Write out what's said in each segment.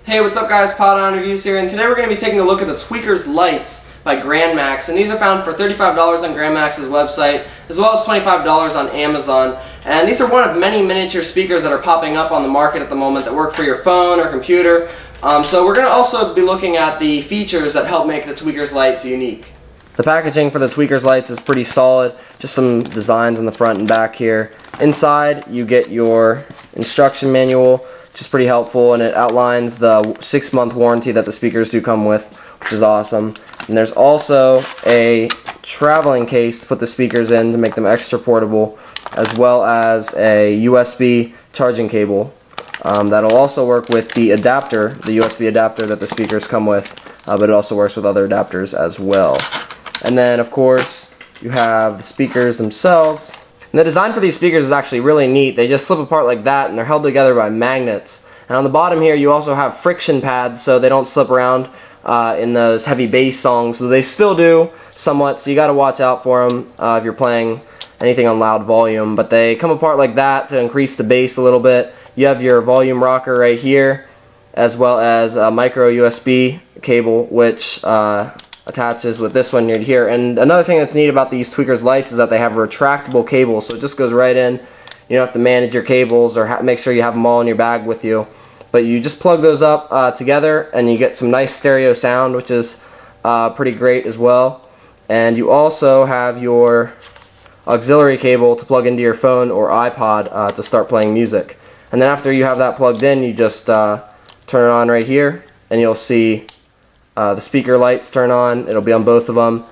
Hey, what's up guys, PileDownReviews here, and today we're going to be taking a look at the Tweakers Lights by Grandmax, and these are found for $35 on Grandmax's website, as well as $25 on Amazon. And these are one of many miniature speakers that are popping up on the market at the moment that work for your phone or computer. So we're going to also be looking at the features that help make the Tweakers Lights unique. The packaging for the Tweakers Lights is pretty solid, just some designs in the front and back here. Inside you get your instruction manual, which is pretty helpful, and it outlines the 6-month warranty that the speakers do come with, which is awesome. And there's also a traveling case to put the speakers in to make them extra portable, as well as a USB charging cable. That'll also work with the adapter, the USB adapter that the speakers come with, but it also works with other adapters as well. And then of course you have the speakers themselves. And the design for these speakers is actually really neat. They just slip apart like that and they're held together by magnets. And on the bottom here you also have friction pads so they don't slip around in those heavy bass songs. So they still do somewhat, so you got to watch out for them if you're playing anything on loud volume. But they come apart like that to increase the bass a little bit. You have your volume rocker right here, as well as a micro USB cable which attaches with this one right here. And another thing that's neat about these Tweakers Lights is that they have a retractable cable, so it just goes right in. You don't have to manage your cables or make sure you have them all in your bag with you, but you just plug those up together and you get some nice stereo sound, which is pretty great as well. And you also have your auxiliary cable to plug into your phone or iPod to start playing music. And then after you have that plugged in, you just turn it on right here and you'll see the speaker lights turn on. It'll be on both of them.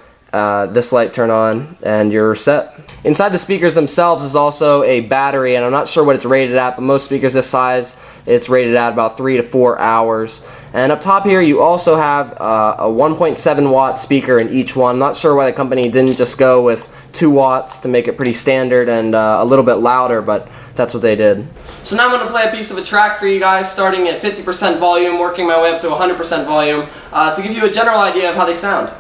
This light turn on and you're set. Inside the speakers themselves is also a battery, and I'm not sure what it's rated at, but most speakers this size it's rated at about 3 to 4 hours. And up top here you also have a 1.7 watt speaker in each one. I'm not sure why the company didn't just go with 2 watts to make it pretty standard and a little bit louder, but that's what they did. So now I'm going to play a piece of a track for you guys, starting at 50% volume, working my way up to 100% volume, to give you a general idea of how they sound.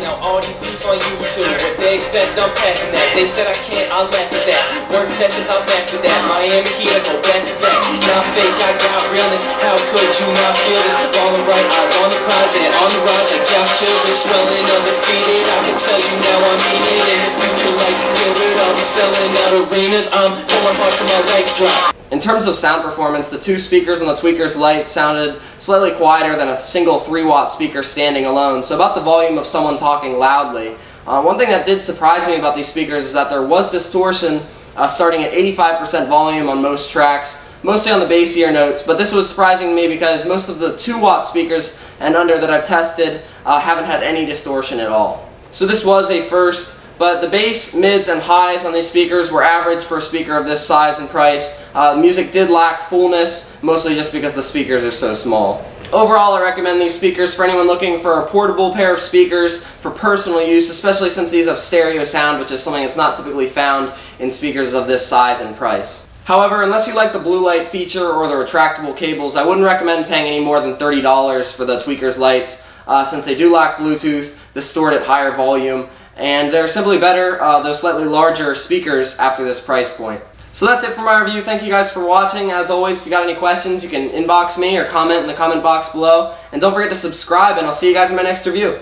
Now all these views on YouTube, what they expect, I'm passing that. They said I can't, I laughed at that. Work sessions, I'm after that. Miami here, go back to back. Not fake, I got realness. How could you not feel this? Falling right, eyes on the prize and on the rise like Josh Children, swelling undefeated. I can tell you now I mean it. In the future, like Gilbert, I'll be selling out arenas. I'm going hard till my legs drop. In terms of sound performance, the 2 speakers on the Tweakers Lights sounded slightly quieter than a single 3-watt speaker standing alone, so about the volume of someone talking loudly. One thing that did surprise me about these speakers is that there was distortion starting at 85% volume on most tracks, mostly on the bassier notes, but this was surprising to me because most of the 2-watt speakers and under that I've tested haven't had any distortion at all. So this was a first. But the bass, mids, and highs on these speakers were average for a speaker of this size and price. Music did lack fullness, mostly just because the speakers are so small. Overall, I recommend these speakers for anyone looking for a portable pair of speakers for personal use, especially since these have stereo sound, which is something that's not typically found in speakers of this size and price. However, unless you like the blue light feature or the retractable cables, I wouldn't recommend paying any more than $30 for the Tweakers Lights, since they do lack Bluetooth, they're stored at higher volume, and they're simply better, those slightly larger speakers after this price point. So that's it for my review. Thank you guys for watching. As always, if you got any questions, you can inbox me or comment in the comment box below. And don't forget to subscribe, and I'll see you guys in my next review.